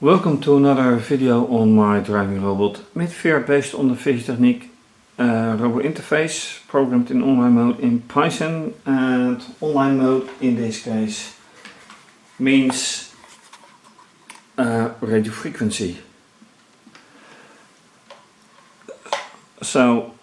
Welcome to another video on my driving robot Mydfir based on the fischertechnik robot interface, programmed in online mode in Python, and online mode in this case means radio frequency. So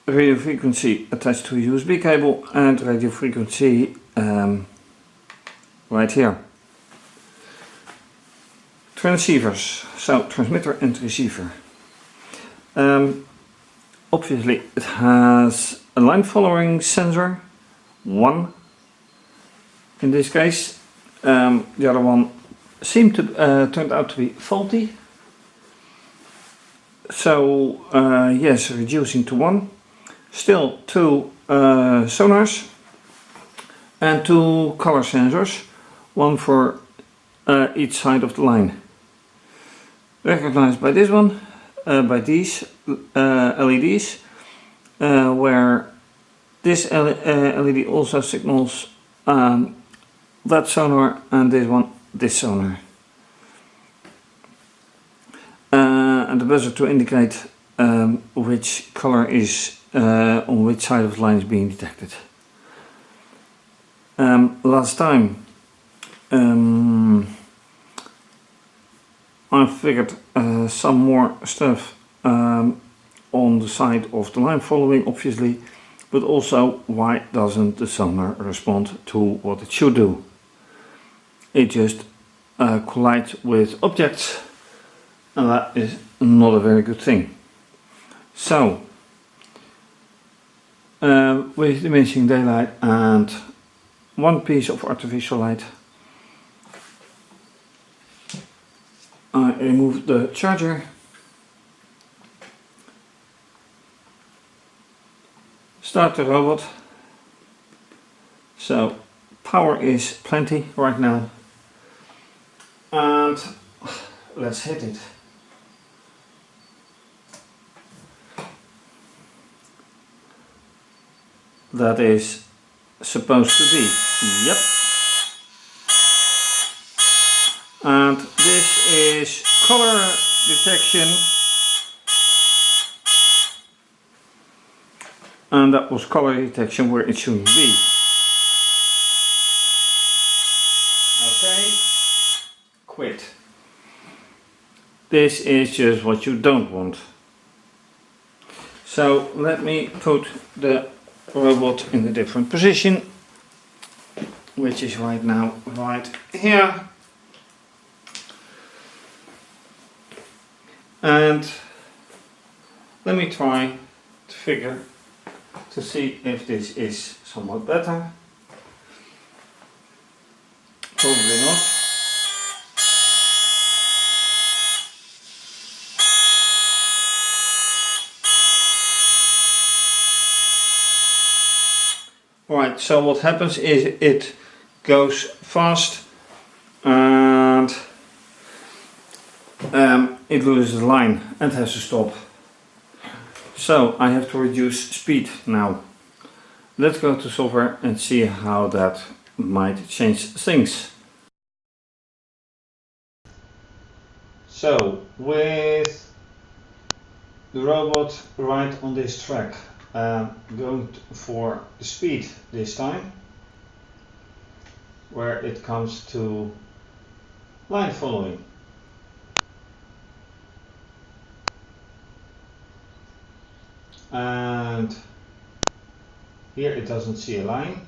radio frequency attached to a USB cable and radio frequency right here. Transceivers, so transmitter and receiver. Obviously it has a line following sensor, one in this case. The other one turned out to be faulty. So yes, reducing to one. Still two sonars and two color sensors, one for each side of the line. Recognized by this one, by these LEDs, where this LED also signals that sonar, and this one this sonar. And the buzzer to indicate which color is on which side of the line is being detected. Last time I figured some more stuff on the side of the line following, obviously, but also why doesn't the sonar respond to what it should do? It just collides with objects, and that is not a very good thing. So with diminishing daylight and one piece of artificial light, I remove the charger, start the robot. So power is plenty right now, and let's hit it. That is supposed to be, yep. And this is color detection, and that was color detection where it shouldn't be. Okay, quit. This is just what you don't want. So let me put the robot in a different position, which is right now right here. And let me try to see if this is somewhat better. Probably not. Right, so what happens is it goes fast and it loses the line and has to stop. So I have to reduce speed now. Let's go to software and see how that might change things. So with the robot right on this track, going for the speed this time, where it comes to line following. And here it doesn't see a line.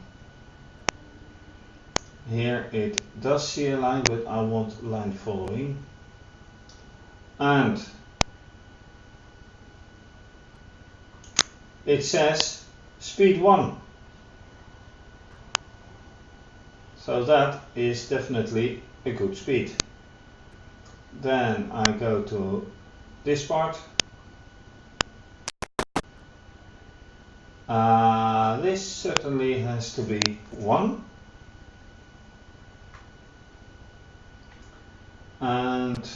Here it does see a line, but I want line following. And it says speed 1. So that is definitely a good speed. Then I go to this part. This certainly has to be 1. And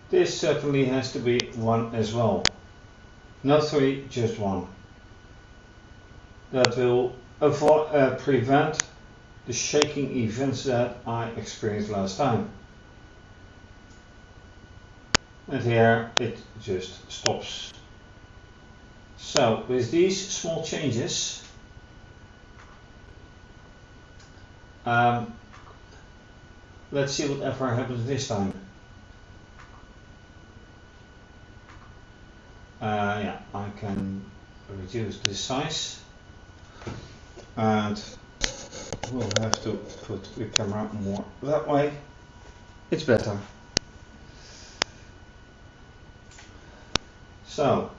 this certainly has to be 1 as well. Not 3, just 1. That will prevent the shaking events that I experienced last time. And here it just stops. So with these small changes, let's see whatever happens this time. Yeah, I can reduce the size, and we'll have to put the camera more that way. It's better. So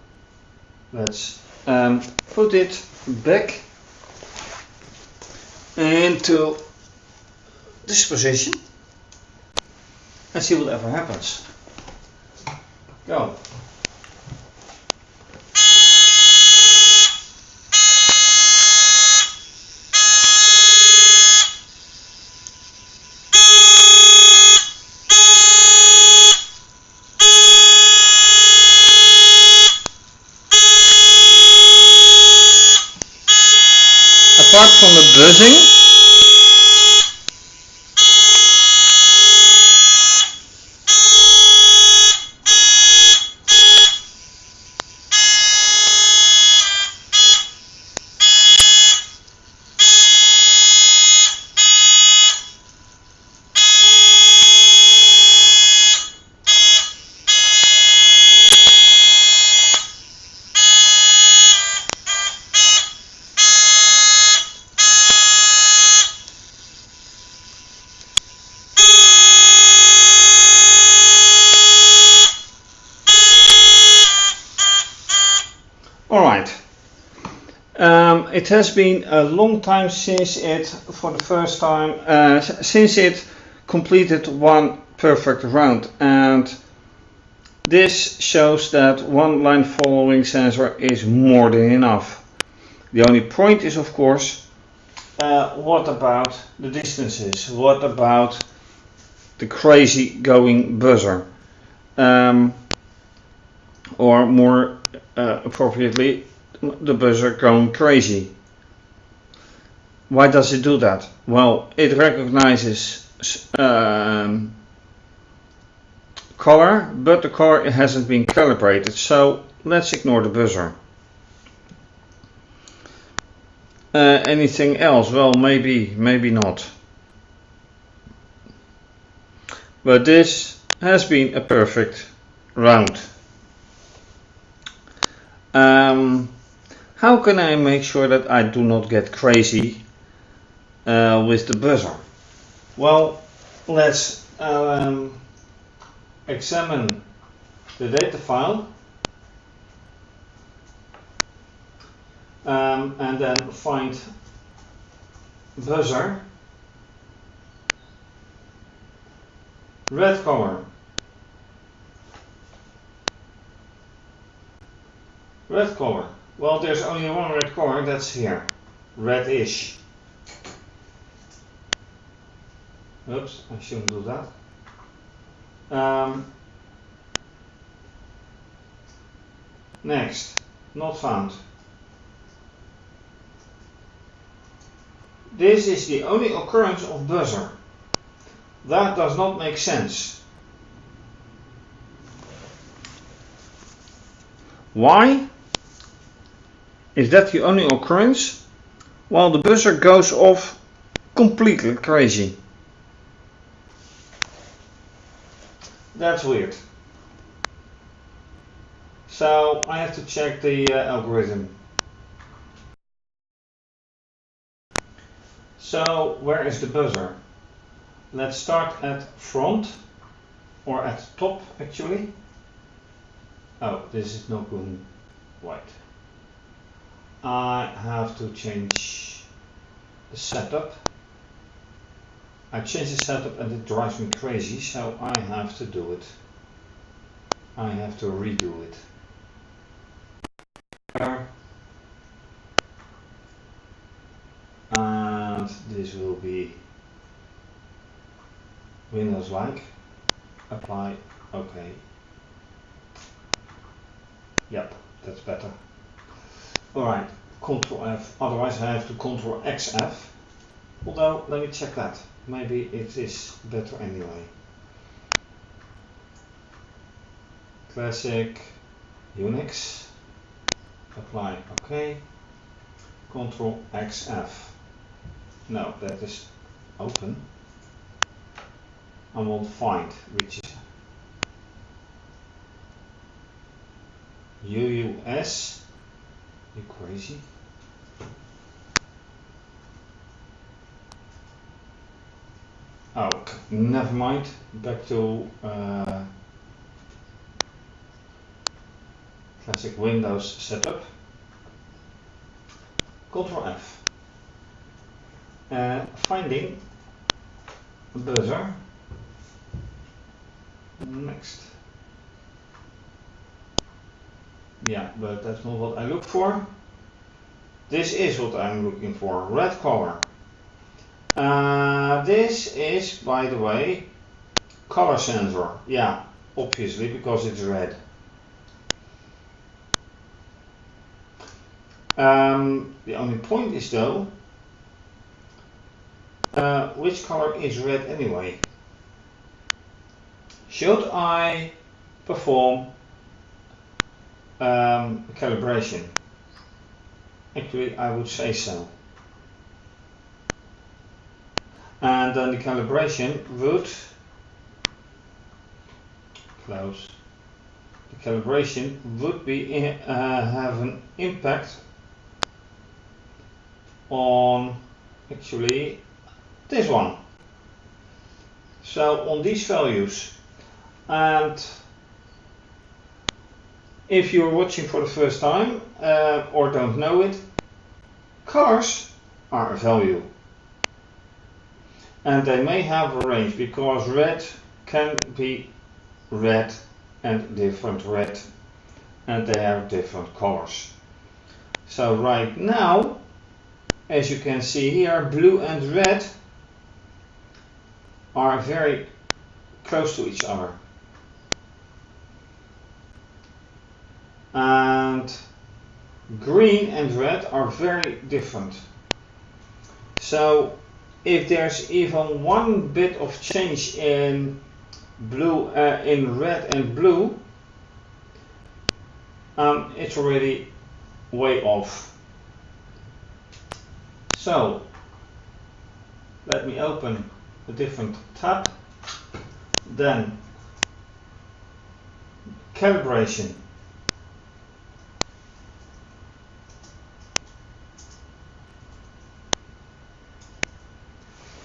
let's put it back into this position and see whatever happens. Go. Apart from the buzzing, alright. It has been a long time since it completed one perfect round, and this shows that one line following sensor is more than enough. The only point is, of course, what about the distances? What about the crazy going buzzer? Or more appropriately, the buzzer going crazy. Why does it do that? Well, it recognizes color, but the color hasn't been calibrated, so let's ignore the buzzer. Anything else? Well, maybe not. But this has been a perfect round. How can I make sure that I do not get crazy with the buzzer? Well, let's examine the data file and then find buzzer, red color. Red color. Well, there's only one red color, that's here. Reddish. Oops, I shouldn't do that. Next, not found. This is the only occurrence of buzzer. That does not make sense. Why? Is that the only occurrence? While the buzzer goes off completely crazy. That's weird. So I have to check the algorithm. So where is the buzzer? Let's start at front, or at top actually. Oh, this is not going right. I have to change the setup. I changed the setup and it drives me crazy, so I have to do it. I have to redo it. And this will be Windows like. Apply. OK. Yep, that's better. Alright, Control F, otherwise I have to Control XF. Although, let me check that. Maybe it is better anyway. Classic, Unix, apply, OK. Control XF. No, that is open. I want find, which is UUS. You crazy? Oh, never mind. Back to classic Windows setup. Control F. Finding buzzer. Next. Yeah, but that's not what I look for. This is what I'm looking for. Red color. This is, by the way, color sensor. Yeah, obviously, because it's red. The only point is though, which color is red anyway? Should I perform calibration? Actually, I would say so. And then the calibration would close. The calibration would be have an impact on actually this one. So on these values. And if you're watching for the first time or don't know it, colors are a value. And they may have a range because red can be red and different red, and they have different colors. So right now, as you can see here, blue and red are very close to each other. And green and red are very different. So if there's even one bit of change in blue, in red and blue, it's already way off. So let me open a different tab. Then calibration.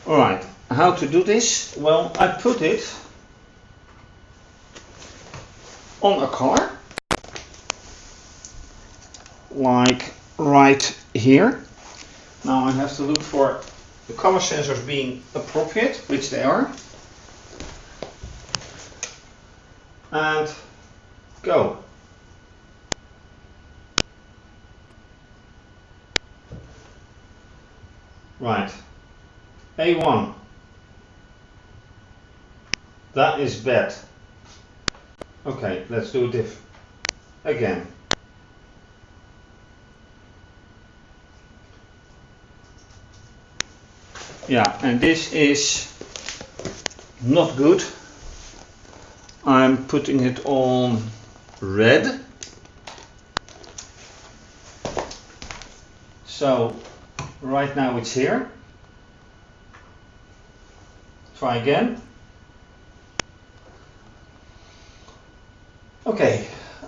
Alright, how to do this? Well, I put it on a color, like right here. Now I have to look for the color sensors being appropriate, which they are, and go. Right, A1, that is bad. Okay, let's do it again. Yeah, and this is not good. I'm putting it on red. So right now it's here. Try again.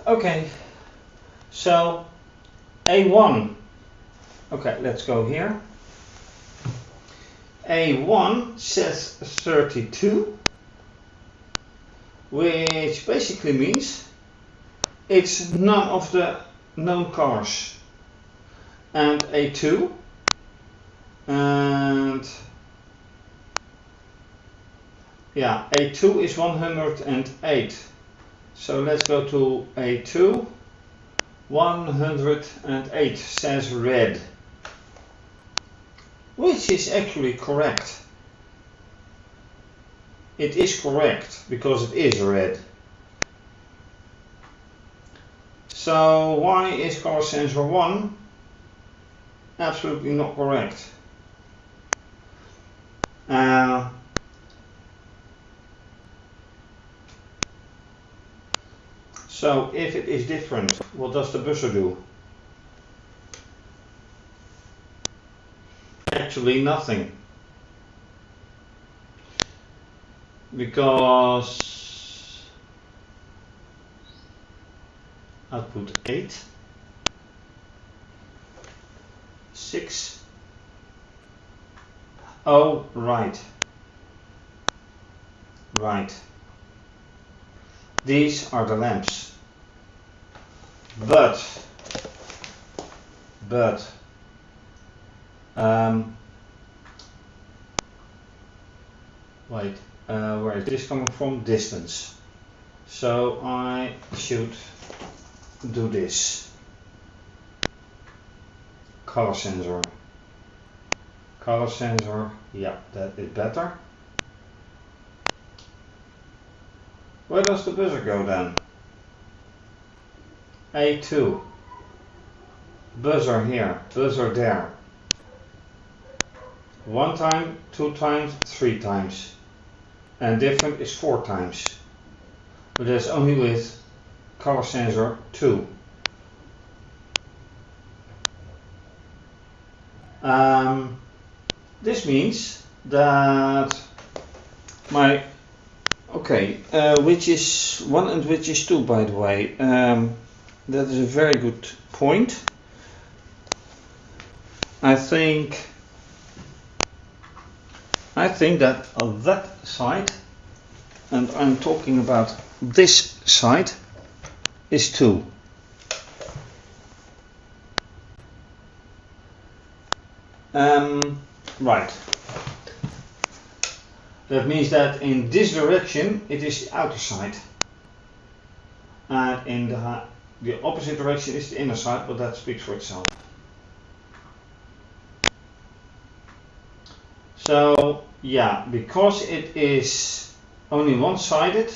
Okay, so A1. Okay, let's go here. A1 says 32, which basically means it's none of the known colors. And A2, and yeah, A2 is 108. So let's go to A2. 108 says red, which is actually correct. It is correct because it is red. So why is color sensor 1 absolutely not correct. So if it is different, what does the buzzer do? Actually nothing. Because output 8, 6. Oh, right. Right. These are the lamps. But wait, where is this coming from? Distance. So I should do this. Color sensor. Color sensor, yeah, that is better. Where does the buzzer go then? A2. Buzzer here, buzzer there. 1 time, 2 times, 3 times. And different is 4 times. But that's only with color sensor 2. This means that my, okay, which is 1 and which is 2, by the way. That is a very good point. I think that on that side, and I'm talking about this side, is 2. Right. That means that in this direction it is the outer side, and in the opposite direction is the inner side, but that speaks for itself. So yeah, because it is only one-sided,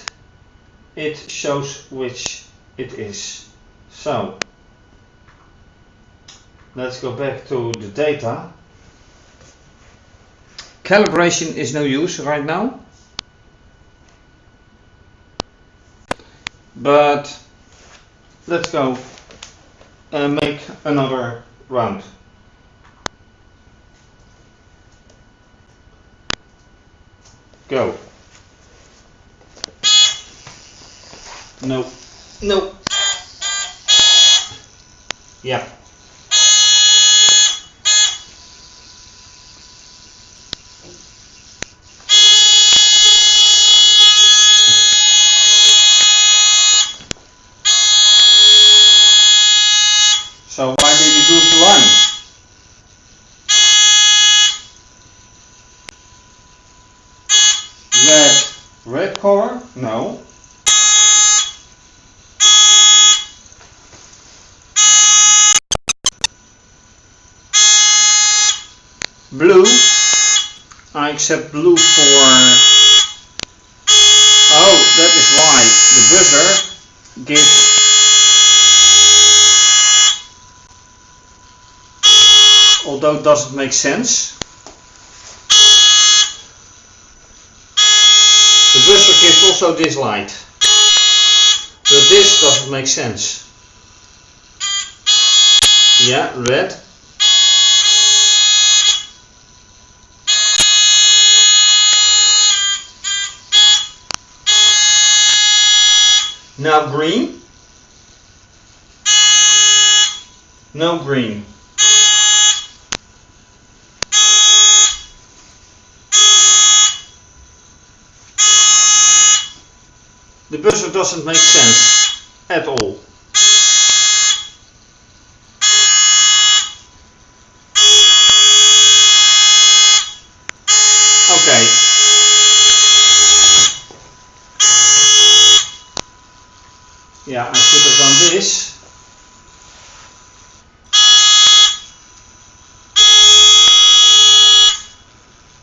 it shows which it is. So let's go back to the data. Calibration is no use right now, but let's go and make another round. Go. No. No. Yeah. So why did you lose the line? Red color? No. Blue? I accept blue for... Oh, that is why the buzzer gives... Although it doesn't make sense. The buzzer gives also this light. But this doesn't make sense. Yeah, red. Now green. No green. The buzzer doesn't make sense at all. Okay. Yeah, I should have done this.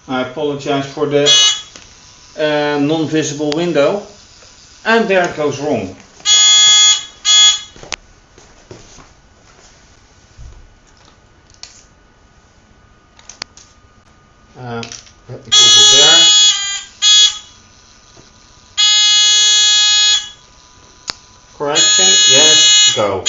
I apologize for the non-visible window. And there it goes wrong. action, yes, go.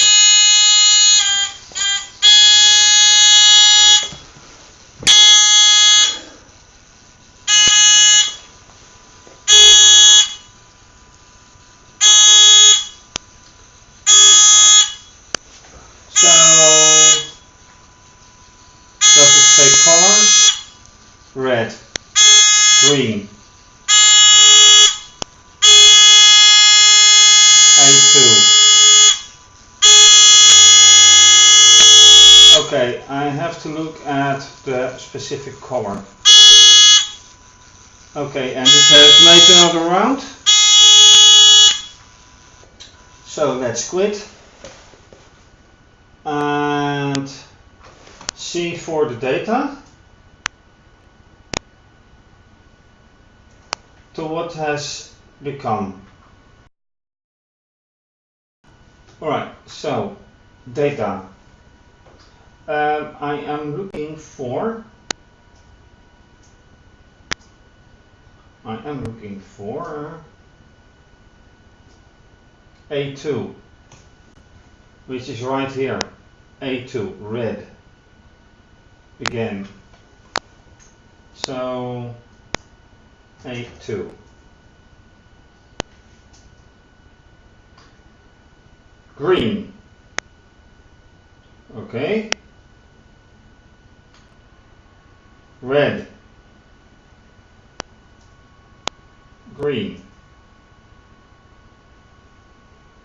So, does it say color? Red, green, A2. Okay, I have to look at the specific color. Okay, and it has made another round. So let's quit. And C for the data. To what has become. Alright, so data. I am looking for A2, which is right here. A2, red. Again. So A2. Green. Okay. Red. Green.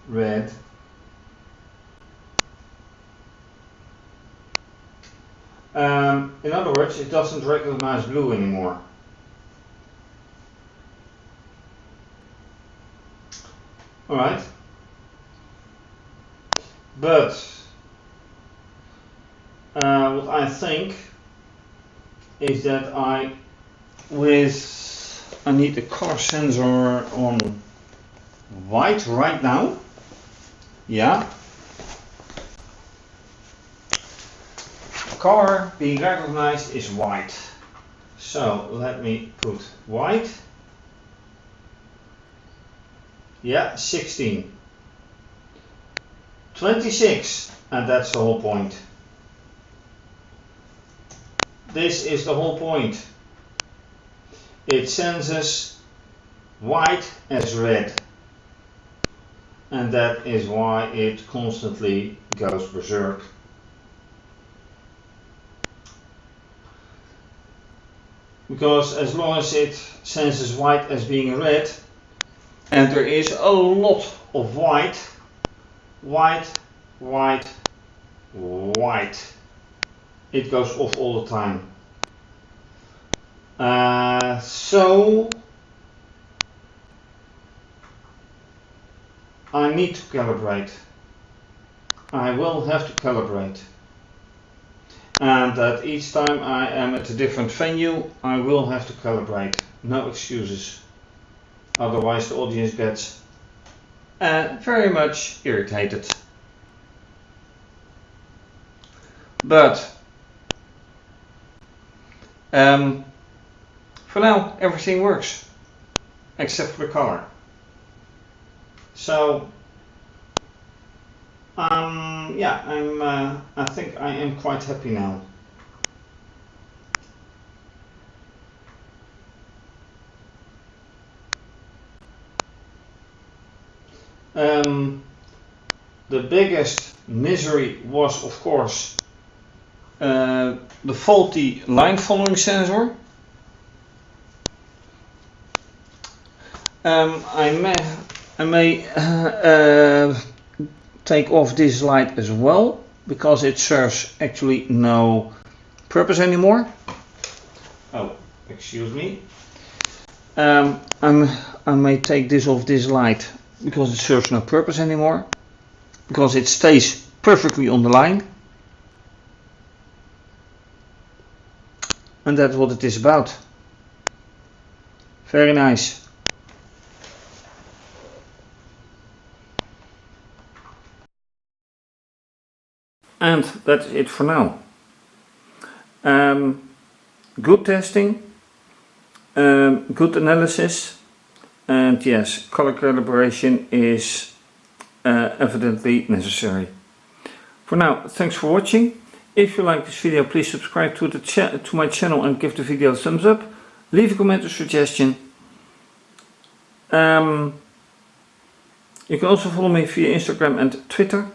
Red. In other words, it doesn't recognize blue anymore. Alright. But what I think is that I need the color sensor on white right now. Yeah. Color being recognized is white. So let me put white. Yeah, 16. 26, and that's the whole point. This is the whole point. It senses white as red. And that is why it constantly goes berserk. Because as long as it senses white as being red, and there is a lot of white, it goes off all the time. So I need to calibrate. I will have to calibrate. And that each time I am at a different venue, I will have to calibrate. No excuses. Otherwise the audience gets very much irritated. But for now everything works except for the color. So yeah, I think I am quite happy now. The biggest misery was, of course, the faulty line following sensor. I may take off this light as well, because it serves actually no purpose anymore. Oh, excuse me. I may take this off, this light, because it serves no purpose anymore, because it stays perfectly on the line. And that's what it is about. Very nice. And that's it for now. Good testing, good analysis, and yes, color calibration is evidently necessary. For now, thanks for watching. If you like this video, please subscribe to my channel and give the video a thumbs up. Leave a comment or suggestion. You can also follow me via Instagram and Twitter.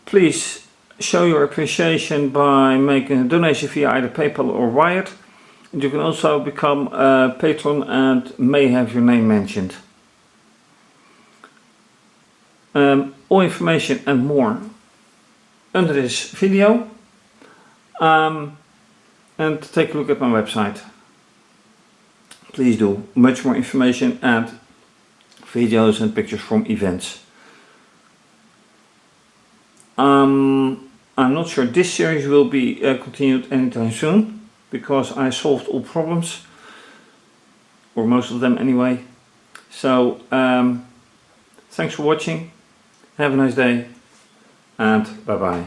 Please show your appreciation by making a donation via either PayPal or Wired. And you can also become a patron and may have your name mentioned. All information and more under this video, and take a look at my website. Please do. Much more information and videos and pictures from events. I'm not sure this series will be continued anytime soon, because I solved all problems, or most of them anyway. So thanks for watching, have a nice day, and bye bye.